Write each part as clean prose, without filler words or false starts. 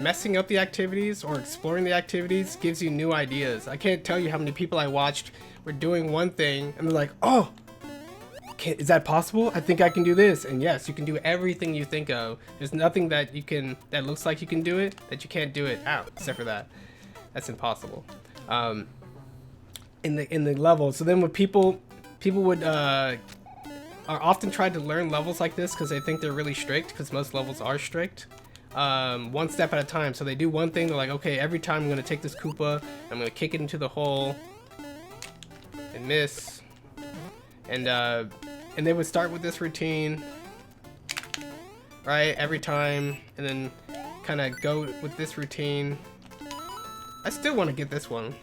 messing up the activities or exploring the activities gives you new ideas. I can't tell you how many people I watched were doing one thing and they're like, oh, is that possible? I think I can do this. And yes, you can do everything you think of. There's nothing that you can, that looks like you can do it, that you can't do it. Ow, except for that. That's impossible. In the level. So then when people would are often tried to learn levels like this because they think they're really strict, because most levels are strict. One step at a time. So they do one thing, they're like, okay, every time I'm gonna take this Koopa, I'm gonna kick it into the hole and miss. And they would start with this routine, right, every time, and then kind of go with this routine. I still want to get this one.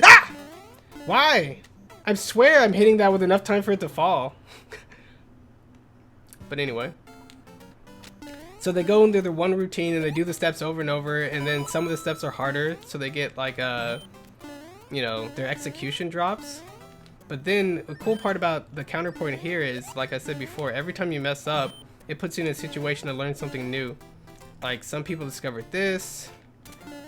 Ah! Why? I swear I'm hitting that with enough time for it to fall. But anyway. So they go into their one routine and they do the steps over and over, and then some of the steps are harder, so they get like you know, their execution drops. But then the cool part about the counterpoint here is, like I said before, every time you mess up, it puts you in a situation to learn something new. Like some people discovered this,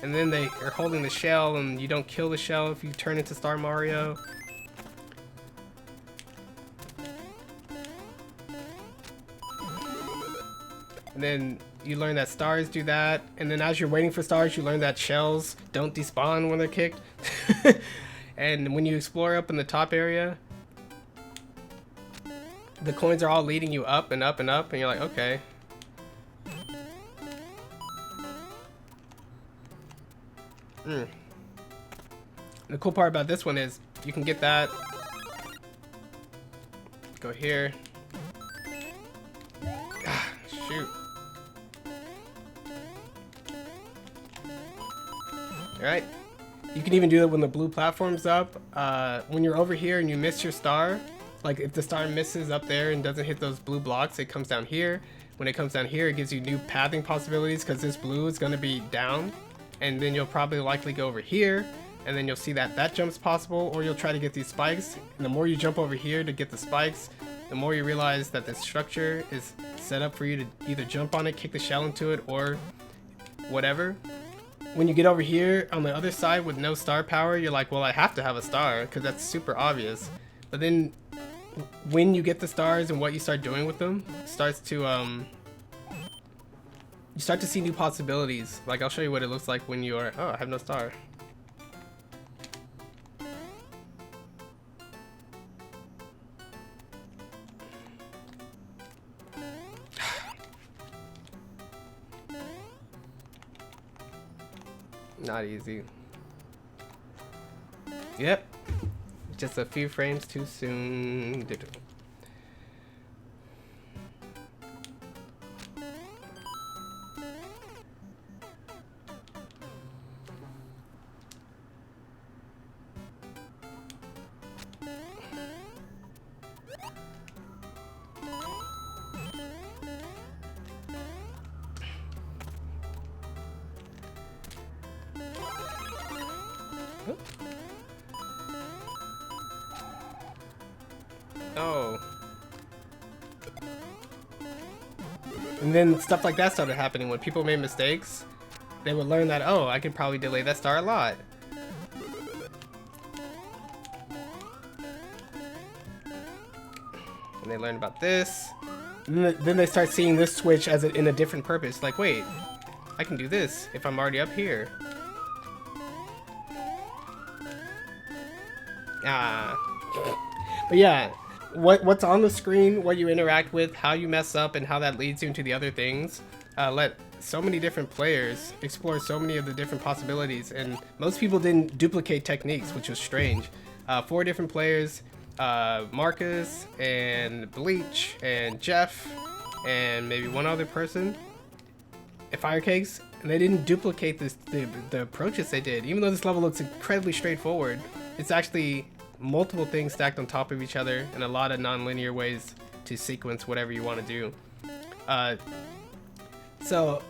and then they are holding the shell and you don't kill the shell if you turn into Star Mario. And then you learn that stars do that, and then as you're waiting for stars, you learn that shells don't despawn when they're kicked. And when you explore up in the top area, the coins are all leading you up and up and up, and you're like, okay. The cool part about this one is you can get that. Go here. Ah, shoot. Alright. You can even do it when the blue platform's up. When you're over here and you miss your star, like if the star misses up there and doesn't hit those blue blocks, it comes down here. When it comes down here, it gives you new pathing possibilities because this blue is going to be down. And then you'll probably likely go over here, and then you'll see that that jump's possible, or you'll try to get these spikes. And the more you jump over here to get the spikes, the more you realize that the structure is set up for you to either jump on it, kick the shell into it, or whatever. When you get over here on the other side with no star power, you're like, well, I have to have a star because that's super obvious. But then when you get the stars and what you start doing with them starts to you start to see new possibilities. Like I'll show you what it looks like when you are, oh, I have no star. Not easy. Yep. Just a few frames too soon. Oh. And then stuff like that started happening. When people made mistakes, they would learn that, oh, I could probably delay that star a lot. And they learn about this. And then they start seeing this switch as in a different purpose. Like, wait, I can do this if I'm already up here. Ah. But yeah, what's on the screen, what you interact with, how you mess up, and how that leads you into the other things. Let so many different players explore so many of the different possibilities, and most people didn't duplicate techniques, which was strange. 4 different players, Marcus and Bleach and Jeff and maybe one other person, and Firecakes, and they didn't duplicate the approaches they did. Even though this level looks incredibly straightforward, it's actually multiple things stacked on top of each other and a lot of non-linear ways to sequence whatever you want to do. So,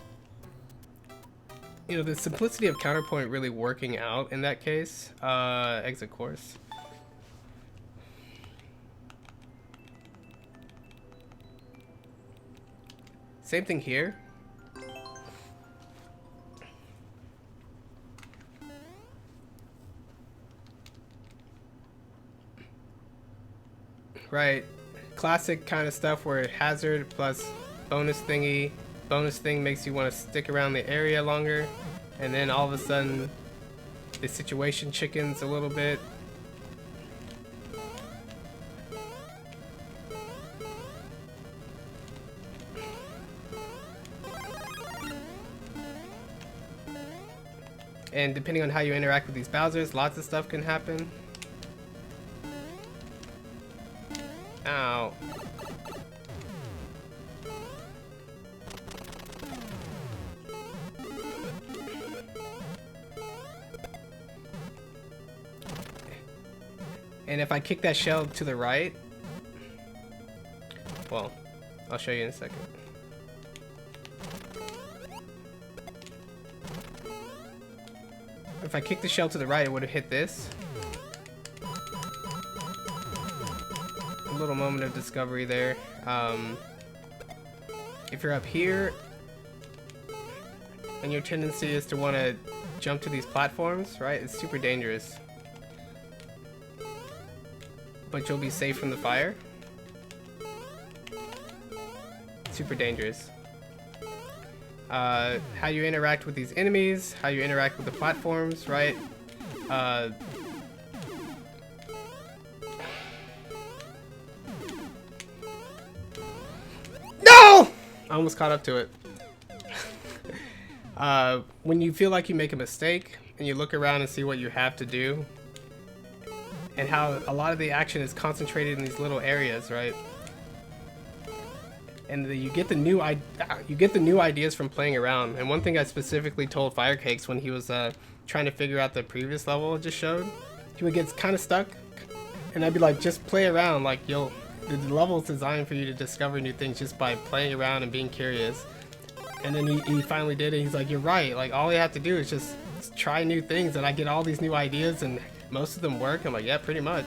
you know, the simplicity of counterpoint really working out in that case. Exit course. Same thing here. Right, classic kind of stuff where hazard plus bonus thingy. Bonus thing makes you want to stick around the area longer, and then all of a sudden the situation chickens a little bit. And depending on how you interact with these Bowsers, lots of stuff can happen. Ow. And if I kick that shell to the right, well, I'll show you in a second. If I kick the shell to the right, it would have hit this. A little moment of discovery there. If you're up here, and your tendency is to want to jump to these platforms, right? It's super dangerous. But you'll be safe from the fire. Super dangerous. How you interact with these enemies, how you interact with the platforms, right? No! I almost caught up to it. When you feel like you make a mistake and you look around and see what you have to do, and how a lot of the action is concentrated in these little areas, right? And you get the new ideas from playing around. And one thing I specifically told Firecakes when he was trying to figure out the previous level I just showed, he would get kind of stuck, and I'd be like, just play around. Like the level is designed for you to discover new things just by playing around and being curious. And then he finally did it. He's like, you're right. Like all you have to do is just try new things, and I get all these new ideas, and most of them work. I'm like, yeah, pretty much.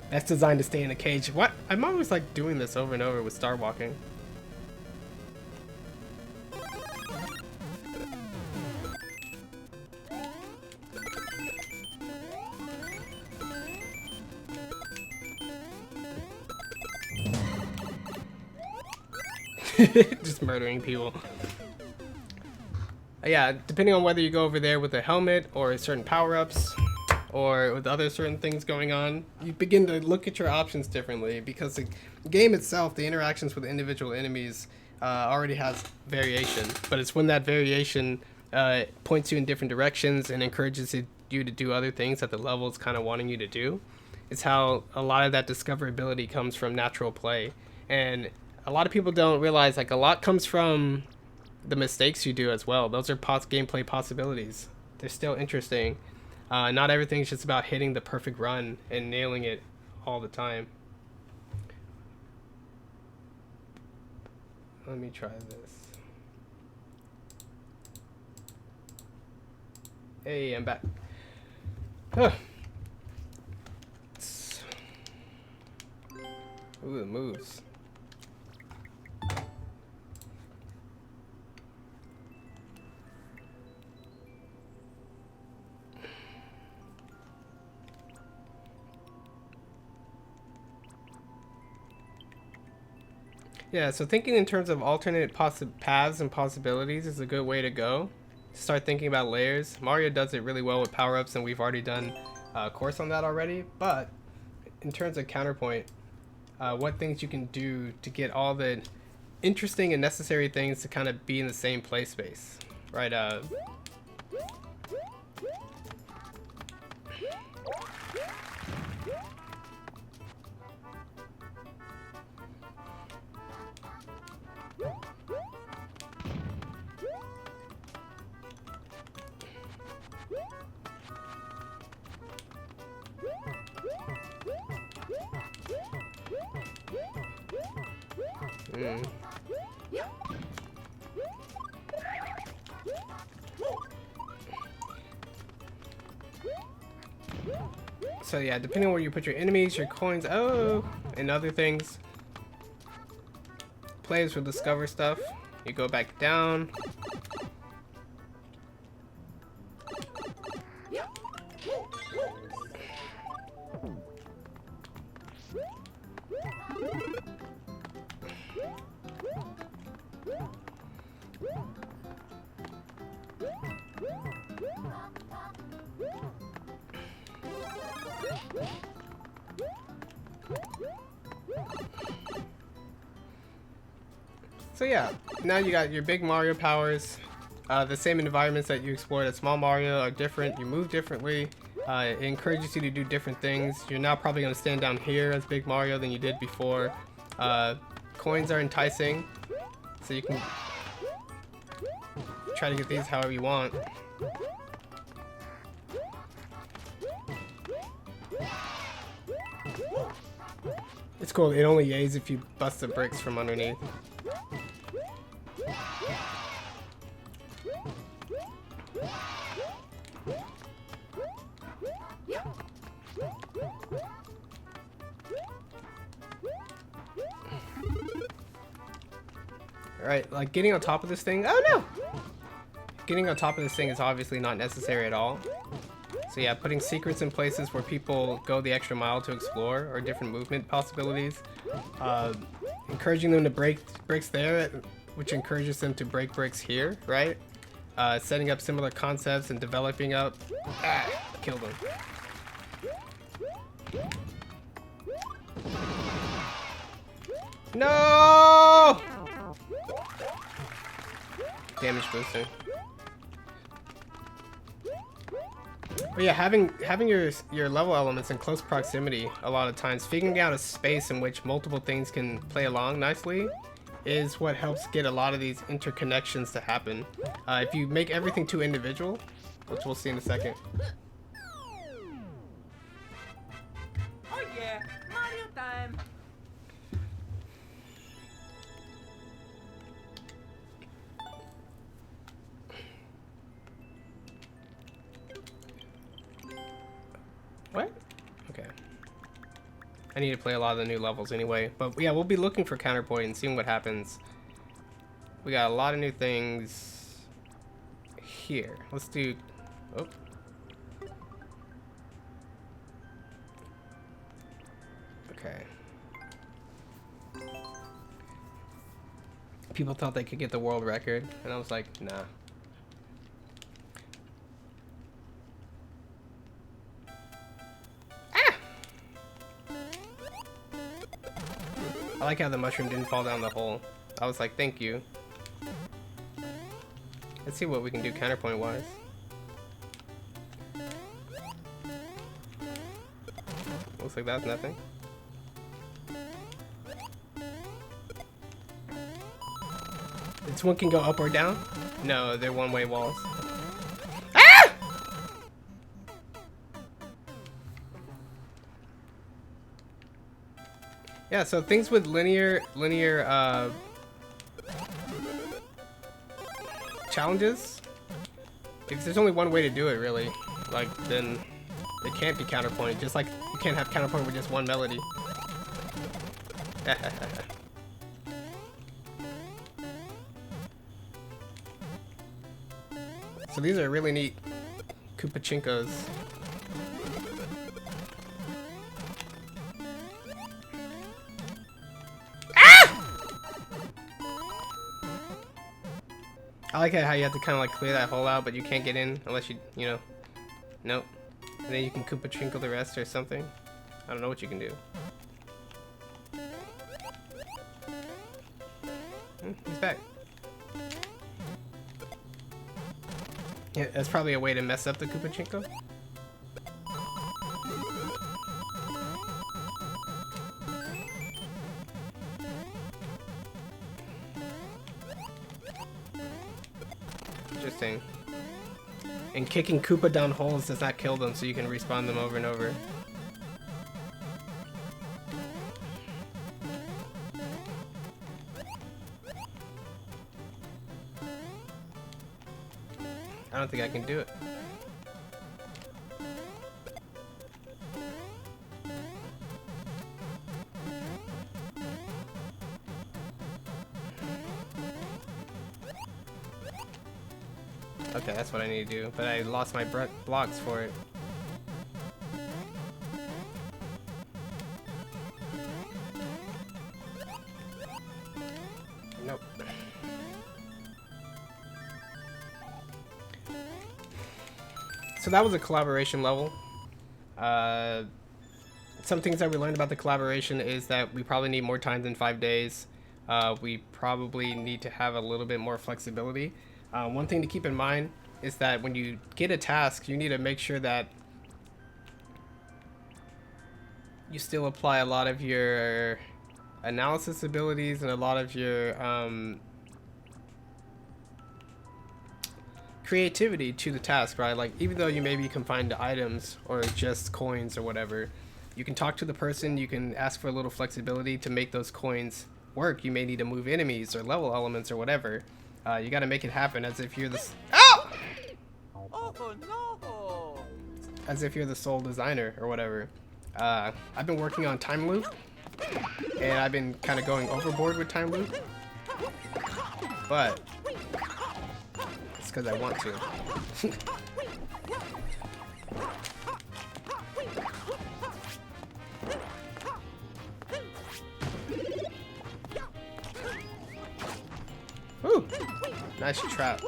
That's designed to stay in a cage. What? I'm always like doing this over and over with Star Walking. Just murdering people. Yeah, depending on whether you go over there with a helmet or certain power-ups, or with other certain things going on, you begin to look at your options differently, because the game itself, the interactions with individual enemies, already has variation. But it's when that variation points you in different directions and encourages you to do other things that the level is kind of wanting you to do. It's how a lot of that discoverability comes from natural play. And a lot of people don't realize, like, a lot comes from the mistakes you do as well. Those are gameplay possibilities. They're still interesting. Not everything's just about hitting the perfect run and nailing it all the time. Let me try this. Hey, I'm back. Huh. Ooh, it moves. Yeah, so thinking in terms of alternate paths and possibilities is a good way to go. Start thinking about layers. Mario does it really well with power-ups, and we've already done a course on that already. But in terms of counterpoint, what things you can do to get all the interesting and necessary things to kind of be in the same play space, right? So yeah, depending on where you put your enemies, your coins. Oh, and other things. Players will discover stuff. You go back down. So yeah, now you got your big Mario powers. The same environments that you explored at Small Mario are different. You move differently. It encourages you to do different things. You're now probably going to stand down here as Big Mario than you did before. Coins are enticing, so you can try to get these however you want. It's cool. It only yays if you bust the bricks from underneath. Alright, like getting on top of this thing. Oh no! Getting on top of this thing is obviously not necessary at all. So yeah, putting secrets in places where people go the extra mile to explore, or different movement possibilities. Encouraging them to break bricks there, which encourages them to break bricks here, right? Setting up similar concepts and developing up. Ah, killed them. No! Damage boosting. But yeah, having your level elements in close proximity a lot of times, figuring out a space in which multiple things can play along nicely is what helps get a lot of these interconnections to happen. If you make everything too individual, which we'll see in a second. Oh yeah, Mario time. What? Okay. I need to play a lot of the new levels anyway. But yeah, we'll be looking for counterpoint and seeing what happens. We got a lot of new things here. Let's do... Oh. Okay. People thought they could get the world record, and I was like, nah. I like how the mushroom didn't fall down the hole. I was like, thank you. Let's see what we can do counterpoint wise. Looks like that's nothing. This one can go up or down? No, they're one-way walls. Ah! Yeah, so things with linear challenges, if there's only one way to do it really, like, then it can't be counterpoint, just like you can't have counterpoint with just one melody. So these are really neat Koopachinkos. I like how you have to kind of like clear that hole out, but you can't get in unless you know, nope. And then you can Koopa Trinkle the rest or something. I don't know what you can do. He's back. Yeah, that's probably a way to mess up the Koopa Chinko. Interesting. And kicking Koopa down holes does not kill them, so you can respawn them over and over. I don't think I can do it. Okay, that's what I need to do. But I lost my blocks for it. Nope. So that was a collaboration level. Some things that we learned about the collaboration is that we probably need more time than 5 days. We probably need to have a little bit more flexibility. One thing to keep in mind is that when you get a task, you need to make sure that you still apply a lot of your analysis abilities and a lot of your creativity to the task, right? Like, even though you may be confined to items or just coins or whatever, you can talk to the person, you can ask for a little flexibility to make those coins work. You may need to move enemies or level elements or whatever. You got to make it happen as if you're the oh! Oh no! As if you're the sole designer or whatever. I've been working on time loop, and I've been kind of going overboard with time loop, but it's because I want to. Ooh, nice trap.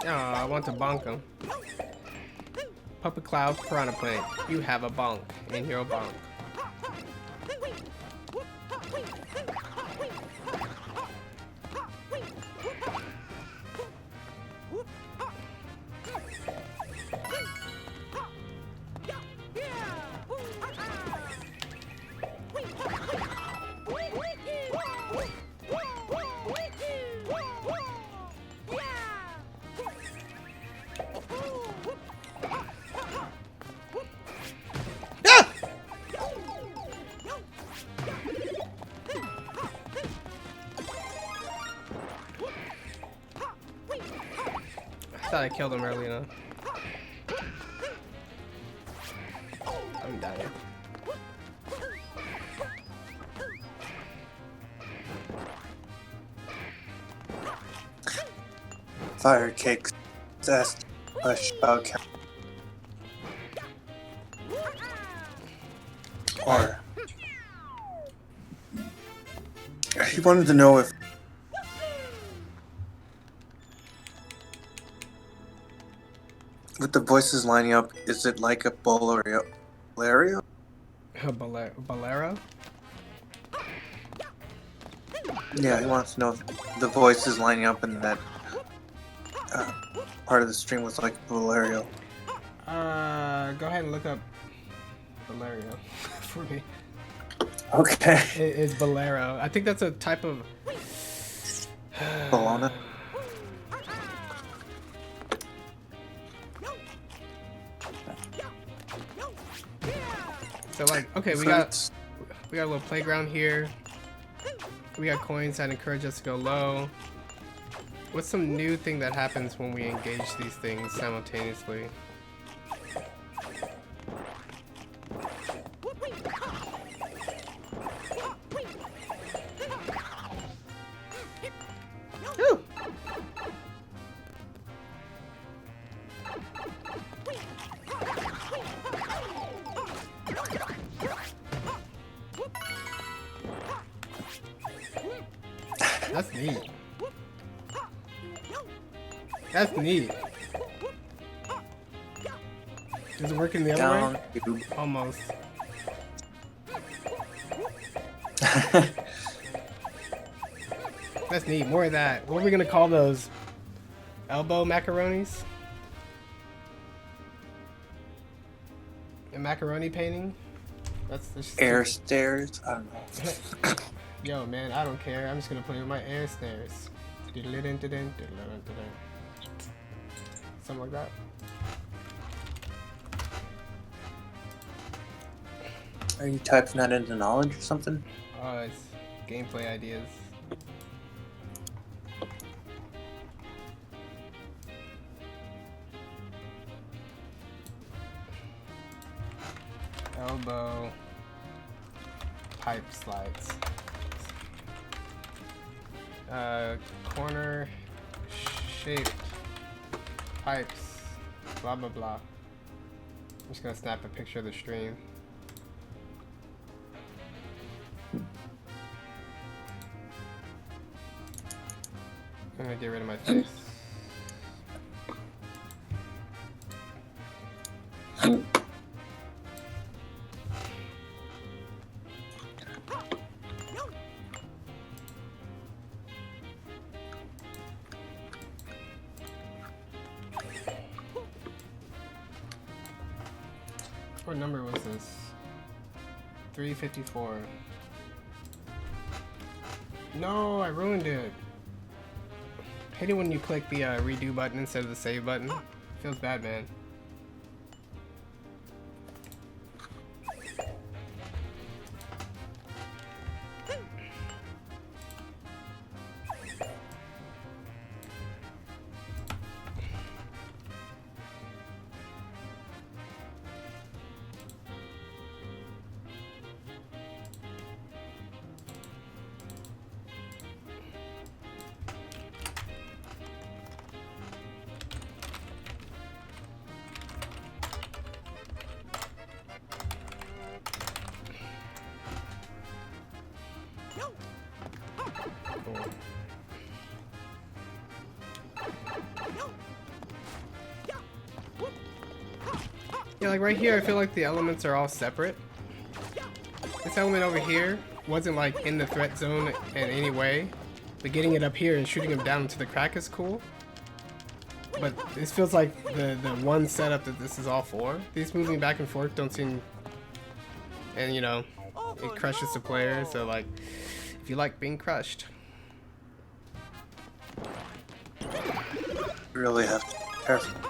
Oh, I want to bonk him. Puppet Cloud, Piranha Plant. You have a bonk in your bonk. I thought I killed him early enough. I'm dying. Fire cakes. Zest. Push. Okay. Or he wanted to know if with the voices lining up, is it like a bolero? Bolero? Bolero? Yeah, he wants to know if the voices lining up in that part of the stream was like bolero. Go ahead and look up Bolero for me. Okay. It's Bolero. I think that's a type of Bologna. So like, okay, we got a little playground here. We got coins that encourage us to go low. What's some new thing that happens when we engage these things simultaneously? Woo! That's neat. That's neat. Is it working the other way? Almost. That's neat. More of that. What are we gonna call those? Elbow macaronis? A macaroni painting? That's Air stairs. I don't know. Yo, man, I don't care. I'm just gonna play with my air stairs. Something like that. Are you typing that into knowledge or something? Oh, it's gameplay ideas. elbow pipe slides. Corner shaped pipes. Blah blah blah. I'm just gonna snap a picture of the stream. I'm gonna get rid of my face. What number was this? 354. No, I ruined it. I hate it when you click the redo button instead of the save button. Feels bad, man. Yeah, like right here, I feel like the elements are all separate. This element over here wasn't like in the threat zone in any way, but getting it up here and shooting him down into the crack is cool. But this feels like the one setup that this is all for. These moving back and forth don't seem, and you know, it crushes the player. So like, if you like being crushed, You really have to be careful.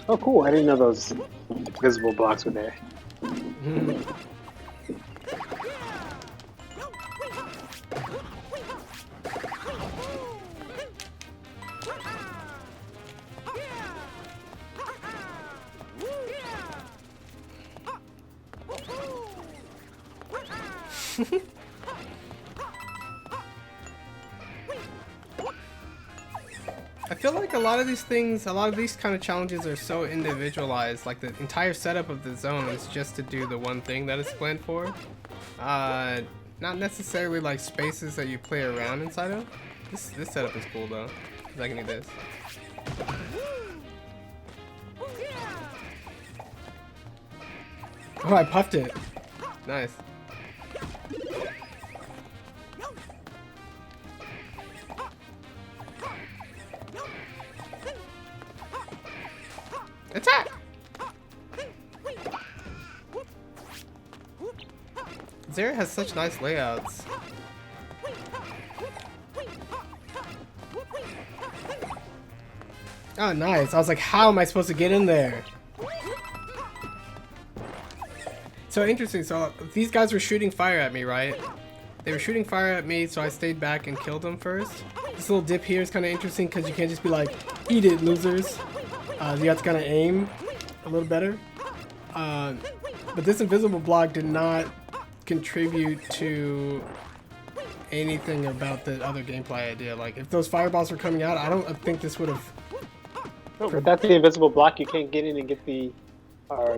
Oh, cool. I didn't know those visible blocks were there. I feel like a lot of these things, a lot of these kind of challenges are so individualized. Like the entire setup of the zone is just to do the one thing that it's planned for. Not necessarily like spaces that you play around inside of. This setup is cool though, because I can do this. Oh, I puffed it. Nice. Attack! Zera has such nice layouts. Oh, nice. I was like, how am I supposed to get in there? So interesting. So these guys were shooting fire at me, right? They were shooting fire at me, so I stayed back and killed them first. This little dip here is kind of interesting because you can't just be like, eat it, losers. You have to kind of aim a little better. But this invisible block did not contribute to anything about the other gameplay idea. Like, if those fireballs were coming out, I don't think this would have... No, without the invisible block, you can't get in and get the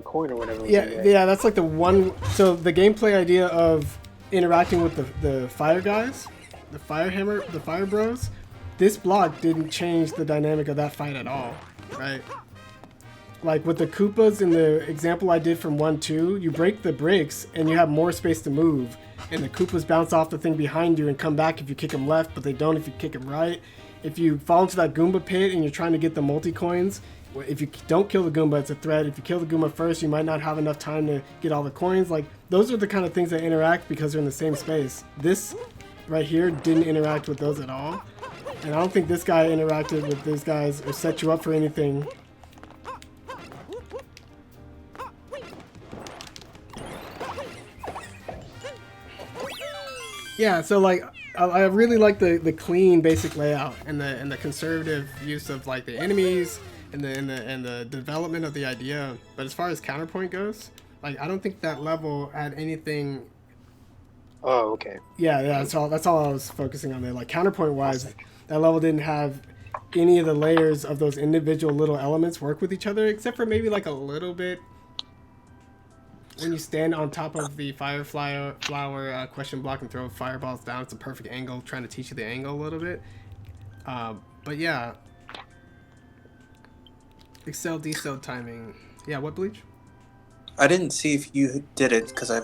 coin or whatever. Yeah, that's like the one... So the gameplay idea of interacting with the fire guys, the fire bros, this block didn't change the dynamic of that fight at all, right? Like with the Koopas in the example I did from 1-2, you break the bricks and you have more space to move. And the Koopas bounce off the thing behind you and come back if you kick them left, but they don't if you kick them right. If you fall into that Goomba pit and you're trying to get the multi-coins, if you don't kill the Goomba, it's a threat. If you kill the Goomba first, you might not have enough time to get all the coins. Like, those are the kind of things that interact because they're in the same space. This right here didn't interact with those at all. And I don't think this guy interacted with these guys or set you up for anything. Yeah, so like I really like the clean basic layout and the conservative use of like the enemies and the development of the idea. But as far as counterpoint goes, like I don't think that level had anything. Oh, okay. Yeah, that's all I was focusing on there. Like counterpoint wise, that level didn't have any of the layers of those individual little elements work with each other, except for maybe like a little bit when you stand on top of the flower question block and throw fireballs down. It's a perfect angle, trying to teach you the angle a little bit. But yeah, Excel decel timing. Yeah, what, Bleach? I didn't see if you did it because I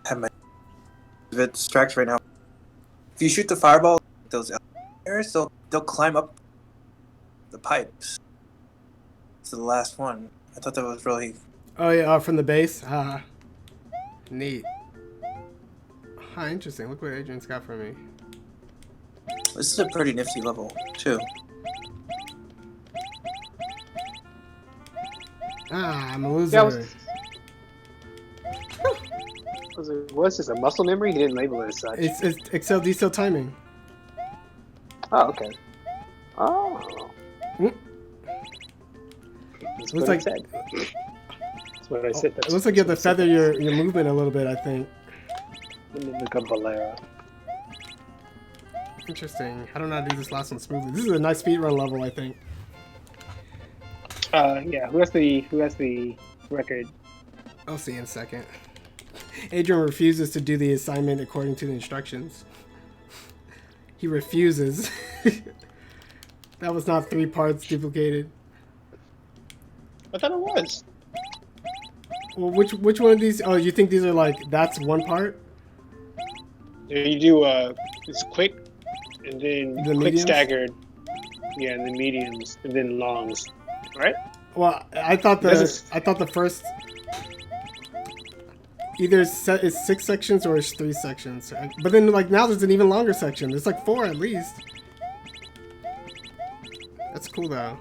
had my bit distracted right now. If you shoot the fireball, those elevators, they'll climb up the pipes. It's the last one. I thought that was really. Oh yeah, from the base. Neat. Interesting. Look what Adrian's got for me. This is a pretty nifty level too. I'm a loser. Yeah, what's this, a muscle memory? He didn't label it as such. It's Excel decel timing. Oh, okay. Oh. That's Looks what I like said. That's what I said. It looks like you have to feather your movement a little bit, I think. Let me look up Valera. Interesting. I don't know how to do this last one smoothly. This is a nice speedrun level, I think. Yeah. Who has the record? I'll see in a second. Adrian refuses to do the assignment according to the instructions. He refuses. That was not 3 parts duplicated. I thought it was. Well, which one of these? Oh, you think these are like that's one part? You do it's quick, and then The quick mediums? staggered. Yeah, and then mediums, and then longs. Right? Well, I thought the first either set is 6 sections or it's 3 sections. But then like now there's an even longer section. There's like 4 at least. That's cool though.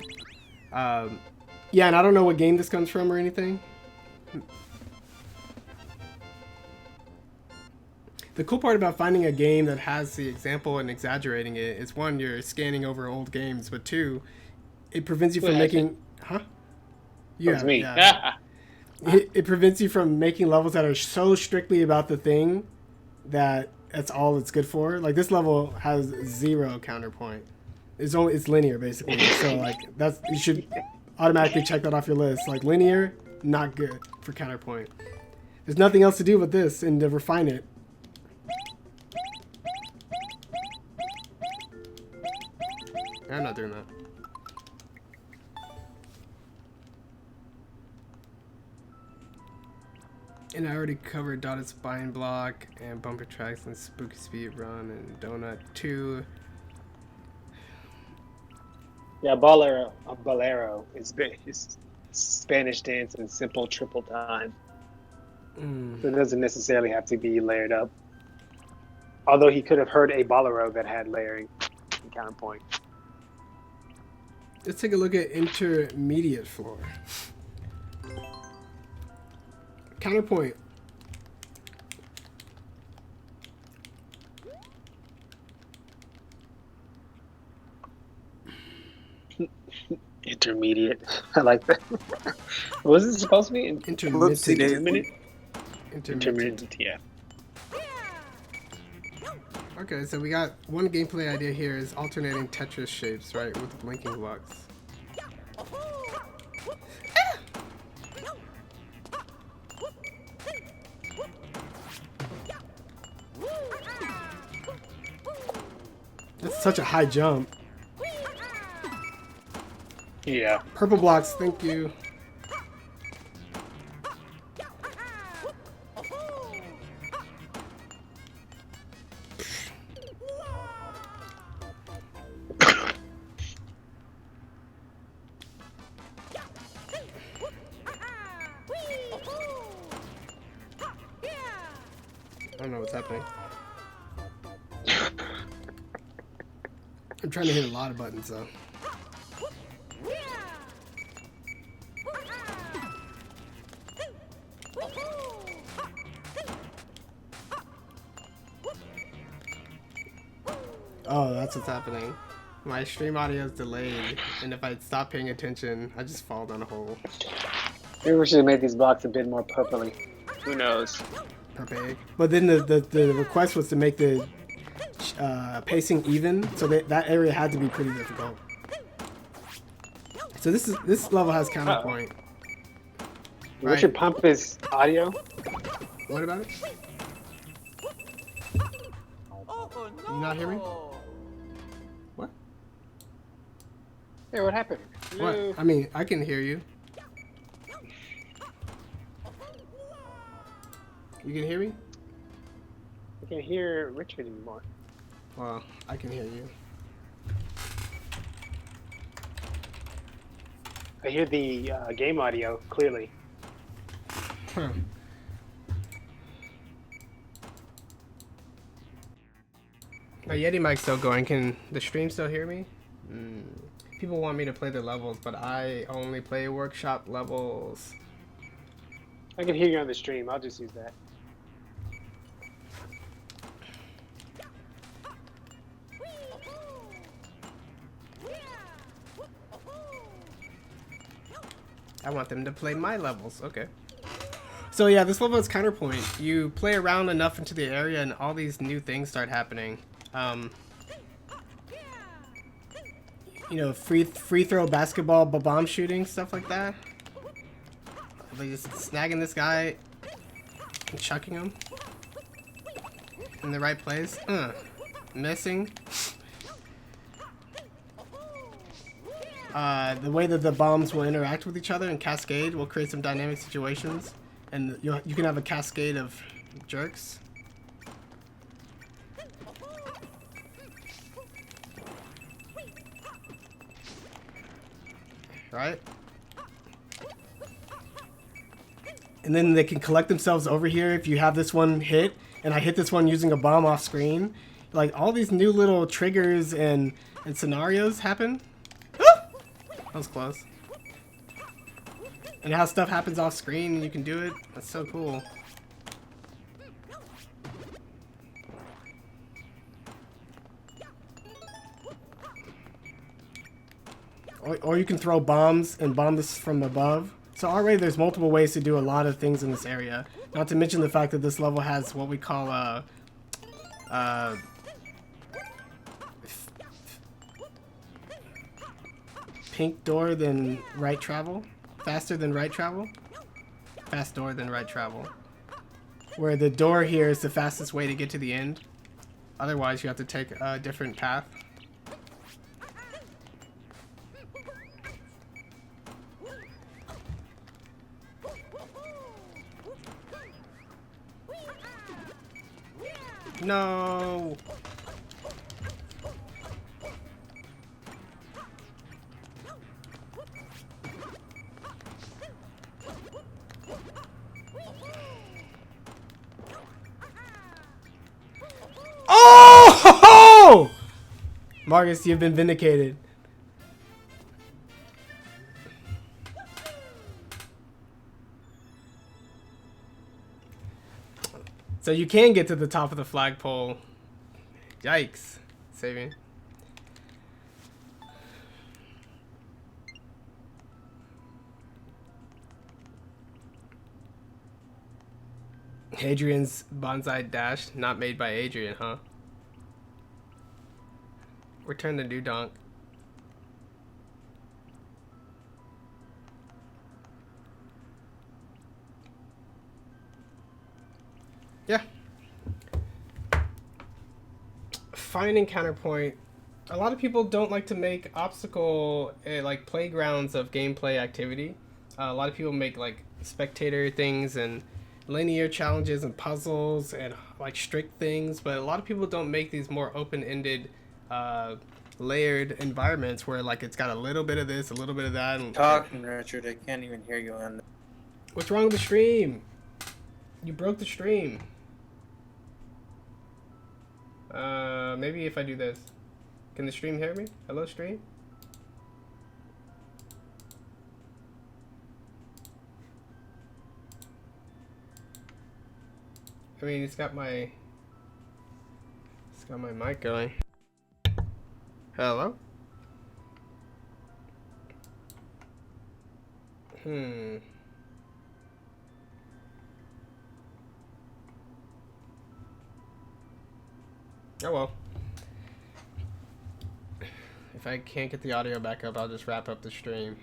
Yeah, and I don't know what game this comes from or anything. The cool part about finding a game that has the example and exaggerating it is 1, you're scanning over old games, but 2, it prevents you from making... Huh? That's me. Yeah. It prevents you from making levels that are so strictly about the thing that that's all it's good for. Like this level has 0 counterpoint. It's linear basically. So like you should automatically check that off your list. Like linear, not good for counterpoint. There's nothing else to do with this and to refine it. I'm not doing that. And I already covered Dotted Spine Block and Bumper Tracks and Spooky Speed Run and Donut 2. Yeah, Bolero is Spanish dance in simple triple time. So it doesn't necessarily have to be layered up. Although he could have heard a bolero that had layering and counterpoint. Let's take a look at intermediate floor. Counterpoint. Intermediate. I like that. What was it supposed to be? Intermittent. Intermittent, yeah. Okay, so we got one gameplay idea here is alternating Tetris shapes, right, with blinking blocks. That's such a high jump. Yeah. Purple blocks, thank you. I don't know what's happening. I'm trying to hit a lot of buttons though. Oh, that's what's happening. My stream audio is delayed, and if I stop paying attention, I just fall down a hole. Maybe we should have made these blocks a bit more purpley. Who knows? Perfect. But then the request was to make the pacing even, so that area had to be pretty difficult. So this level has counterpoint. Right. Richard pump his audio. What about it? Oh no. You not hear me? What? Hey, what happened? What? I mean, I can hear you. You can hear me? I can't hear Richard anymore. Well, I can hear you. I hear the game audio clearly. Huh. My Yeti mic's still going. Can the stream still hear me? People want me to play the levels, but I only play workshop levels. I can hear you on the stream. I'll just use that. I want them to play my levels. Okay. So yeah, this level is counterpoint. You play around enough into the area and all these new things start happening. You know, free throw basketball, bomb shooting, stuff like that. Like just snagging this guy and chucking him in the right place. Missing. The way that the bombs will interact with each other and cascade will create some dynamic situations, and you can have a cascade of jerks. Right? And then they can collect themselves over here if you have this one hit, and I hit this one using a bomb off screen. Like, all these new little triggers and scenarios happen. That was close. And how stuff happens off screen and you can do it. That's so cool. Or you can throw bombs and bomb this from above. So already there's multiple ways to do a lot of things in this area. Not to mention the fact that this level has what we call pink door than right travel. Faster than right travel. Fast door than right travel. Where the door here is the fastest way to get to the end. Otherwise you have to take a different path. No. Oh! Marcus, you've been vindicated. So you can get to the top of the flagpole. Yikes. Saving. Adrian's Bonsai Dash, not made by Adrian, huh? Return the new donk. Yeah. Finding counterpoint. A lot of people don't like to make obstacle like playgrounds of gameplay activity. A lot of people make like spectator things and linear challenges and puzzles and like strict things, but a lot of people don't make these more open-ended layered environments where like it's got a little bit of this, a little bit of that. And Talking, Richard, I can't even hear you on. what's wrong with the stream? You broke the stream. Maybe if I do this. Can the stream hear me? Hello, stream? I mean, it's got my mic going. Hello? Oh well. If I can't get the audio back up, I'll just wrap up the stream.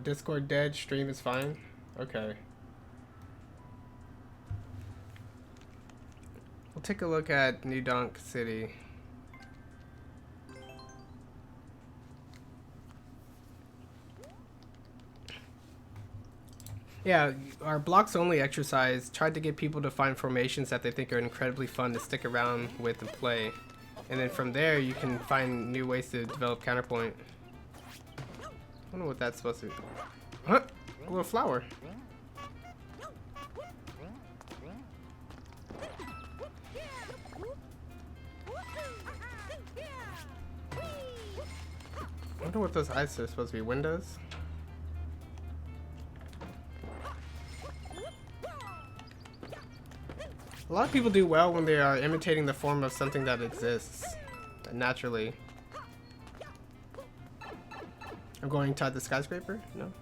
Discord dead, stream is fine? Okay. We'll take a look at New Donk City. Yeah, our blocks only exercise tried to get people to find formations that they think are incredibly fun to stick around with and play. And then from there, you can find new ways to develop counterpoint. I don't know what that's supposed to be. Huh? A little flower. I wonder what those eyes are supposed to be. Windows? A lot of people do well when they are imitating the form of something that exists naturally. I'm going to the skyscraper? No.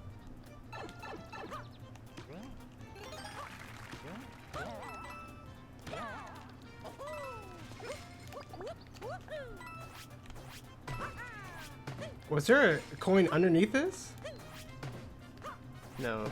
Was there a coin underneath this? No.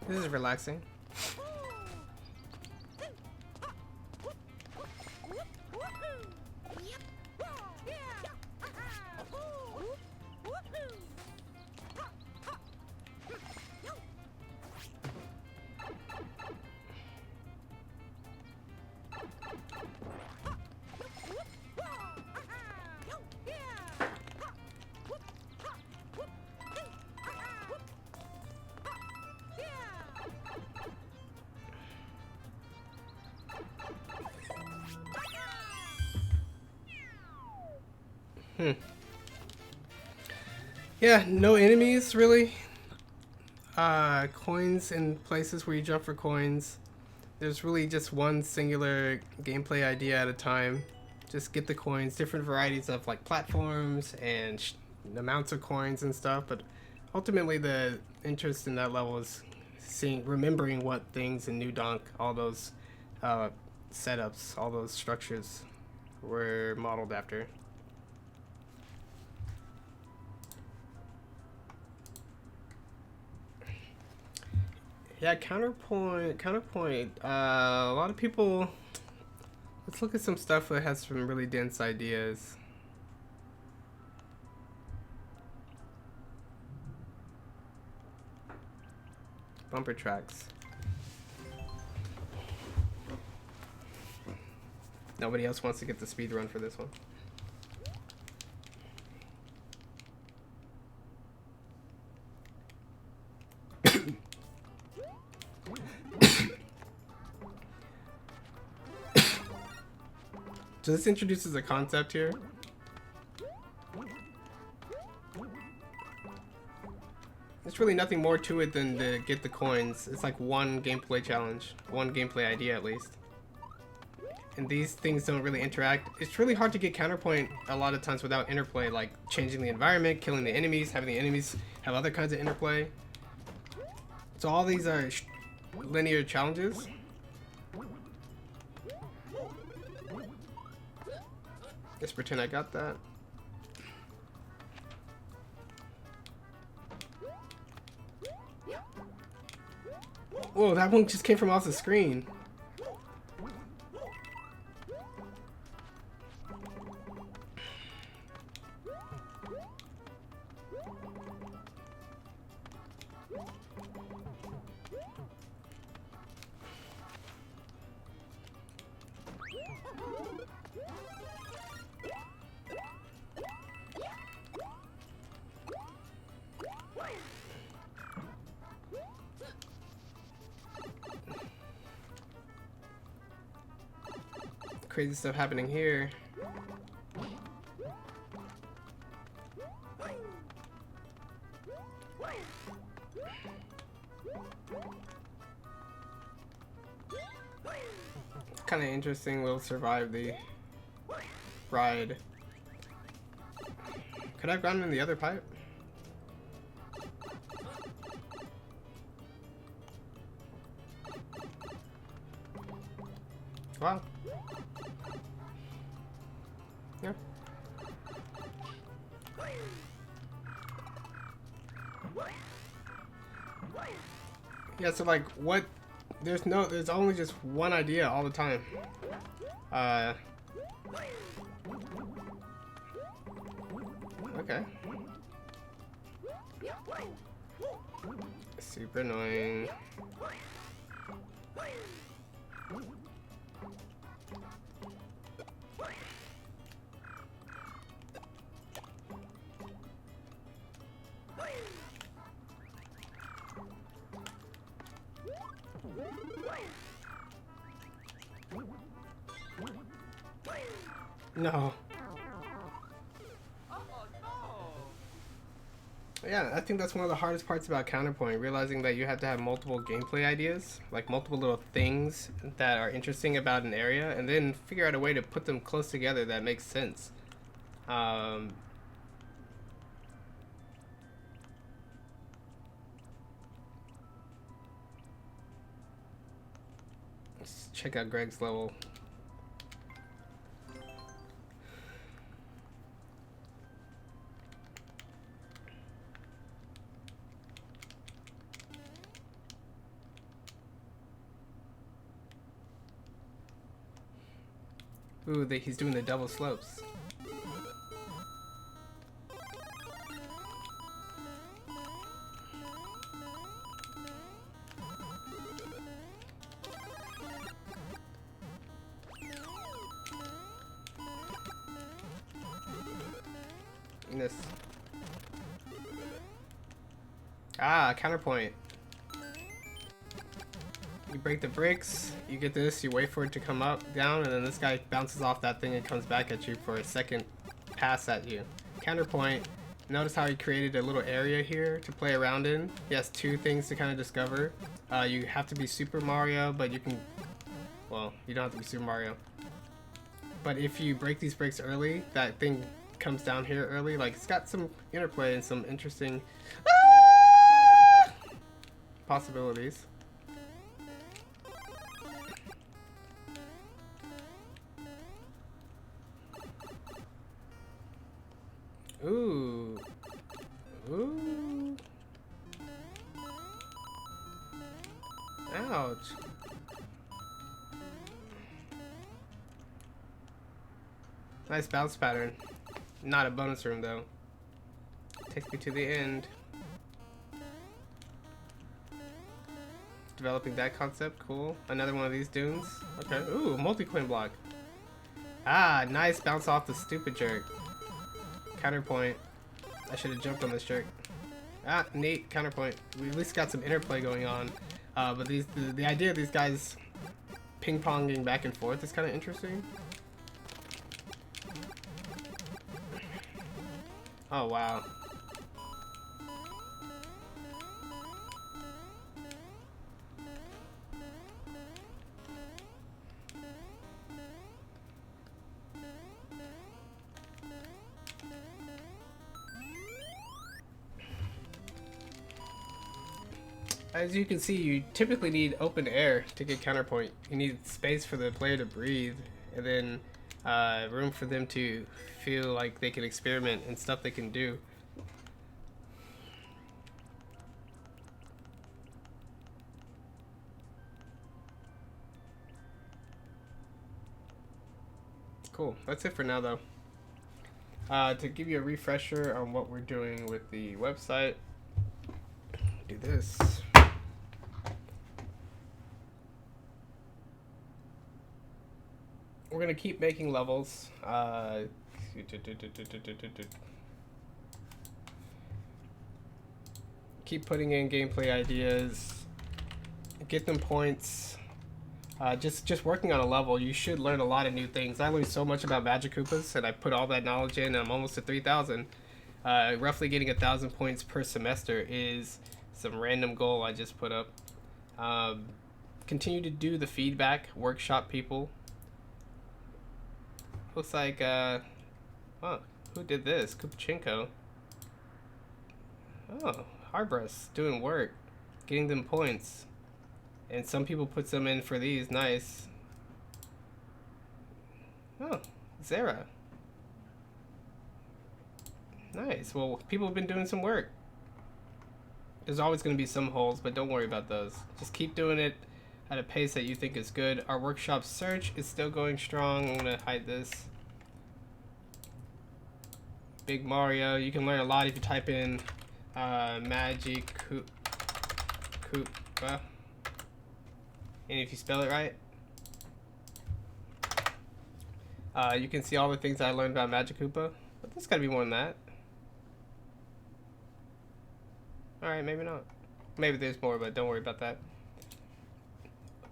This is relaxing. Yeah, no enemies really. Coins in places where you jump for coins. There's really just one singular gameplay idea at a time. Just get the coins, different varieties of like platforms and amounts of coins and stuff. But ultimately, the interest in that level is remembering what things in New Donk, all those setups, all those structures were modeled after. Yeah, counterpoint. A lot of people. Let's look at some stuff that has some really dense ideas. Bumper tracks. Nobody else wants to get the speed run for this one. So this introduces a concept here. There's really nothing more to it than to get the coins. It's like one gameplay challenge, one gameplay idea at least. And these things don't really interact. It's really hard to get counterpoint a lot of times without interplay, like changing the environment, killing the enemies, having the enemies have other kinds of interplay. So all these are linear challenges. Let's pretend I got that. Whoa, that one just came from off the screen. Crazy stuff happening here. Kind of interesting. Will survive the ride. Could I have gotten in the other pipe? Wow. Yeah. Yeah, so like what there's only just one idea all the time. Okay. Super annoying. No. Yeah, I think that's one of the hardest parts about Counterpoint, realizing that you have to have multiple gameplay ideas, like multiple little things that are interesting about an area, and then figure out a way to put them close together that makes sense. Let's check out Greg's level. Ooh, he's doing the double slopes. This. Ah, counterpoint. You break the bricks, you get this, you wait for it to come up, down, and then this guy bounces off that thing and comes back at you for a second pass at you. Counterpoint, notice how he created a little area here to play around in. He has two things to kind of discover. You have to be Super Mario, but you can, well, you don't have to be Super Mario. But if you break these bricks early, that thing comes down here early. Like, it's got some interplay and some interesting possibilities. Ooh. Ooh. Ouch. Nice bounce pattern. Not a bonus room though. Takes me to the end. Developing that concept, cool. Another one of these dunes. Okay. Ooh, multi-coin block. Ah, nice bounce off the stupid jerk. Counterpoint. I should have jumped on this jerk. Ah, neat counterpoint. We at least got some interplay going on. But the idea of these guys ping-ponging back and forth is kind of interesting. Oh wow. As you can see, you typically need open air to get counterpoint. You need space for the player to breathe, and then room for them to feel like they can experiment and stuff they can do. Cool. That's it for now, though. To give you a refresher on what we're doing with the website, do this. We're gonna keep making levels. Keep putting in gameplay ideas. Get them points. Just working on a level, you should learn a lot of new things. I learned so much about Magic Koopas, and I put all that knowledge in. I'm almost at 3,000. Roughly getting 1,000 points per semester is some random goal I just put up. Continue to do the feedback, workshop people. Looks like, oh, who did this? Kupchenko. Oh, Harbreast doing work, getting them points. And some people put some in for these, nice. Oh, Zara. Nice, well, people have been doing some work. There's always going to be some holes, but don't worry about those. Just keep doing it at a pace that you think is good. Our workshop search is still going strong. I'm going to hide this. Big Mario. You can learn a lot if you type in Magic Koopa. And if you spell it right. You can see all the things I learned about Magic Koopa. But there's got to be more than that. Alright, maybe not. Maybe there's more, but don't worry about that.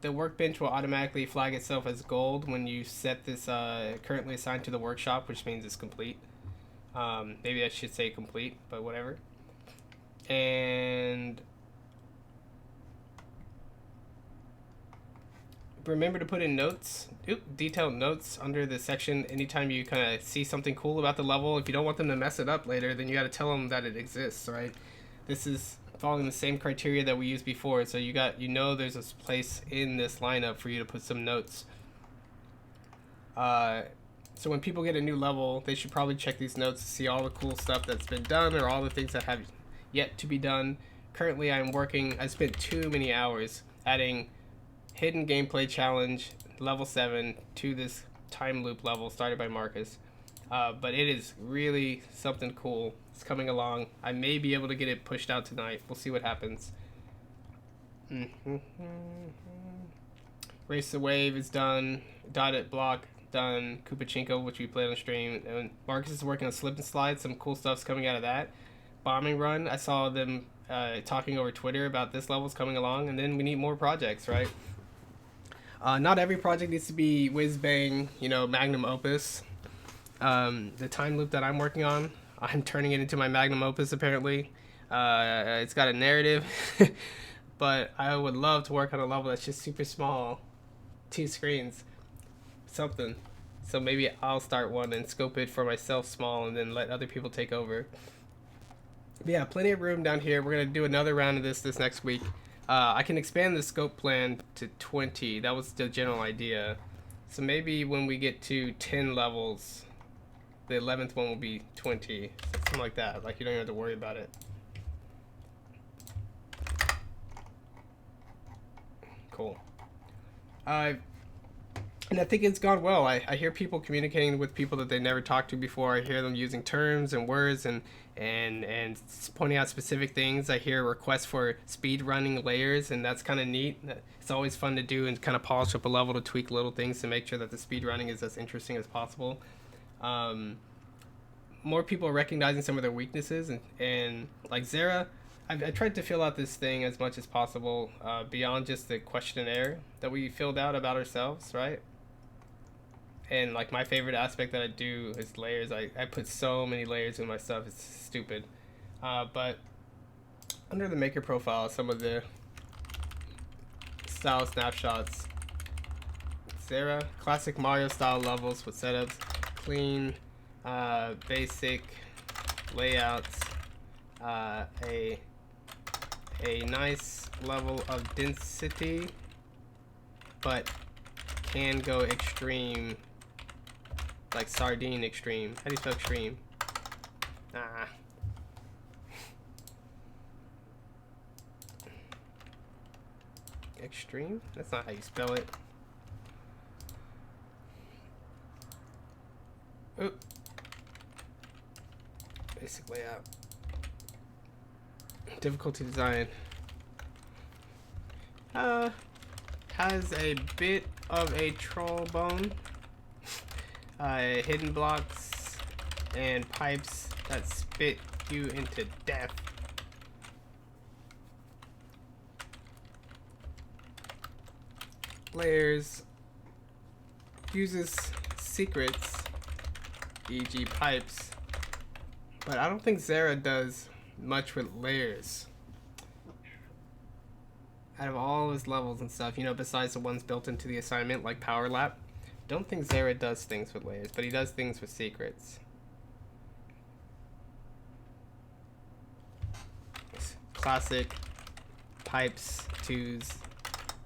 The workbench will automatically flag itself as gold when you set this currently assigned to the workshop, which means it's complete. Maybe I should say complete, but whatever. And remember to put in notes, detailed notes under the section anytime you kind of see something cool about the level. If you don't want them to mess it up later, then you got to tell them that it exists, right? This is following the same criteria that we used before, so there's a place in this lineup for you to put some notes. So when people get a new level, they should probably check these notes to see all the cool stuff that's been done or all the things that have yet to be done. Currently, I spent too many hours adding hidden gameplay challenge level 7 to this time loop level started by Marcus. But it is really something cool. It's coming along. I may be able to get it pushed out tonight. We'll see what happens. Race the Wave is done. Dotted Block done. Kupachinko, which we played on stream. And Marcus is working on Slip and Slide. Some cool stuff's coming out of that. Bombing Run. I saw them talking over Twitter about this level's coming along. And then we need more projects, right? Not every project needs to be whiz bang, magnum opus. The time loop that I'm working on, I'm turning it into my magnum opus apparently. It's got a narrative, but I would love to work on a level that's just super small, 2 screens, something. So maybe I'll start one and scope it for myself small and then let other people take over. But yeah, plenty of room down here. We're going to do another round of this next week. I can expand the scope plan to 20. That was the general idea. So maybe when we get to 10 levels, the 11th one will be 20, something like that. Like, you don't even have to worry about it. Cool. And I think it's gone well. I hear people communicating with people that they never talked to before. I hear them using terms and words and pointing out specific things. I hear requests for speed running layers, and that's kind of neat. It's always fun to do and kind of polish up a level to tweak little things to make sure that the speed running is as interesting as possible. More people are recognizing some of their weaknesses, and like Zera, I tried to fill out this thing as much as possible beyond just the questionnaire that we filled out about ourselves, right? And like my favorite aspect that I do is layers. I put so many layers in my stuff, it's stupid. But under the maker profile, some of the style snapshots. Zera, classic Mario style levels with setups, clean, basic layouts, a nice level of density, but can go extreme. Like sardine extreme. How do you spell extreme? Extreme? That's not how you spell it. Oop. Basic layout. Difficulty design. Has a bit of a troll bone. Hidden blocks and pipes that spit you into death. Layers uses secrets, e.g. pipes, but I don't think Zera does much with layers. Out of all his levels and stuff, you know, besides the ones built into the assignment like Power Lap, don't think Zera does things with layers, but he does things with secrets. Classic pipes, twos,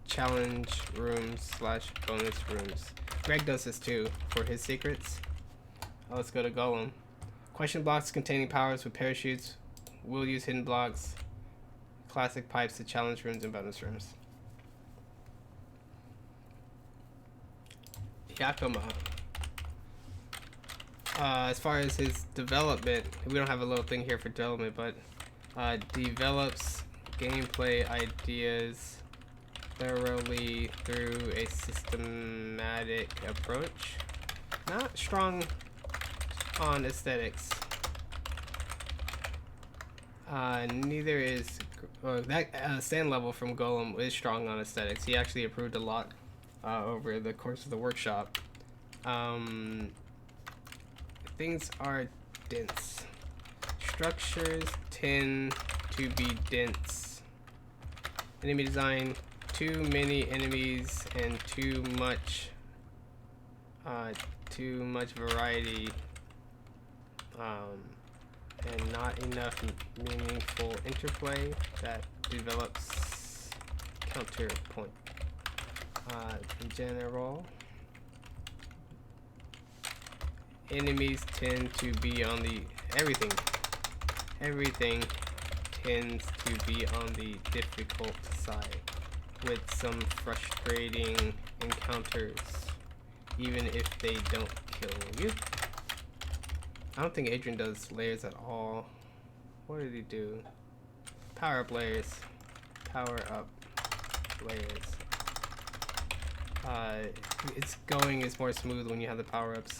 challenge rooms / bonus rooms. Greg does this too for his secrets. Let's go to Golem. Question blocks containing powers with parachutes will use hidden blocks. Classic pipes to challenge rooms and bonus rooms. Yakima. As far as his development, we don't have a little thing here for development, but develops gameplay ideas thoroughly through a systematic approach. Not strong on aesthetics. Neither is that sand level from Golem is strong on aesthetics. He actually improved a lot over the course of the workshop. Things are dense. Structures tend to be dense. Enemy design, too many enemies and too much variety, and not enough meaningful interplay that develops counterpoint. In general, enemies tend to be on the everything tends to be on the difficult side, with some frustrating encounters, even if they don't kill you. I don't think Adrian does layers at all. What did he do? Power up layers. Power up layers. It's going is more smooth when you have the power-ups.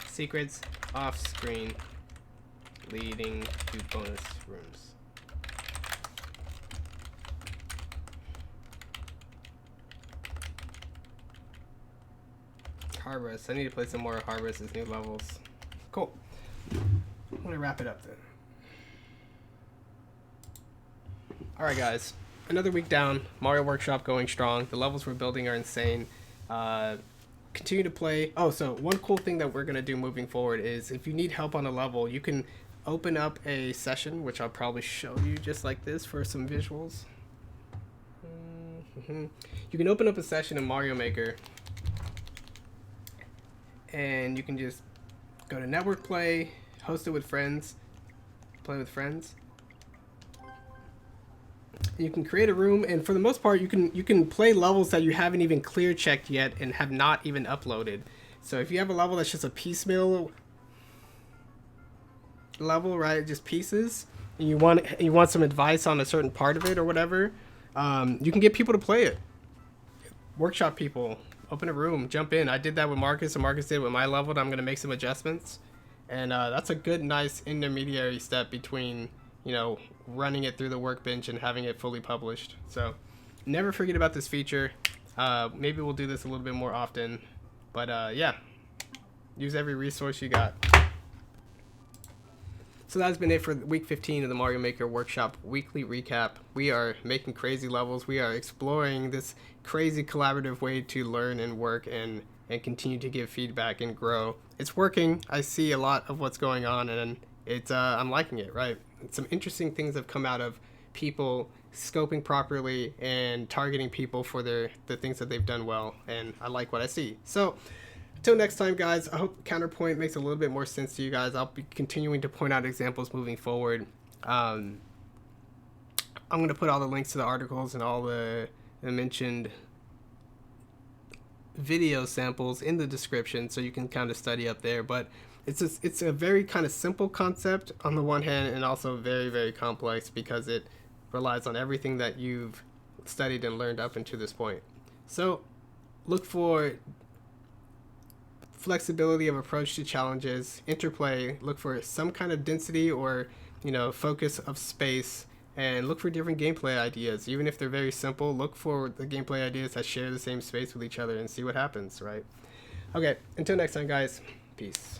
Secrets off screen leading to bonus rooms. Harvest. I need to play some more Harvest as new levels. Cool. I'm gonna wrap it up then. Alright guys, another week down. Mario Workshop going strong. The levels we're building are insane. Continue to play. Oh, so one cool thing that we're gonna do moving forward is if you need help on a level, you can open up a session, which I'll probably show you just like this for some visuals. You can open up a session in Mario Maker and you can just Go to network play, host it with friends, play with friends. You can create a room, and for the most part, you can play levels that you haven't even clear checked yet and have not even uploaded. So if you have a level that's just a piecemeal level, right, just pieces, and you want some advice on a certain part of it or whatever, you can get people to play it. Workshop people, open a room, jump in. I did that with Marcus, and Marcus did it with my level, and I'm going to make some adjustments. And that's a good, nice intermediary step between, you know, running it through the workbench and having it fully published. So never forget about this feature. Maybe we'll do this a little bit more often. But yeah, use every resource you got. So that's been it for week 15 of the Mario Maker Workshop weekly recap. We are making crazy levels. We are exploring this crazy collaborative way to learn and work and continue to give feedback and grow. It's working. I see a lot of what's going on, and it's I'm liking it, right? Some interesting things have come out of people scoping properly and targeting people for the things that they've done well, and I like what I see. So until next time, guys, I hope Counterpoint makes a little bit more sense to you guys. I'll be continuing to point out examples moving forward. I'm going to put all the links to the articles and all the mentioned video samples in the description so you can kind of study up there. But it's a very kind of simple concept on the one hand, and also very, very complex because it relies on everything that you've studied and learned up until this point. So look for flexibility of approach to challenges, interplay, look for some kind of density or, you know, focus of space, and look for different gameplay ideas. Even if they're very simple, look for the gameplay ideas that share the same space with each other and see what happens, right? Okay, until next time, guys. Peace.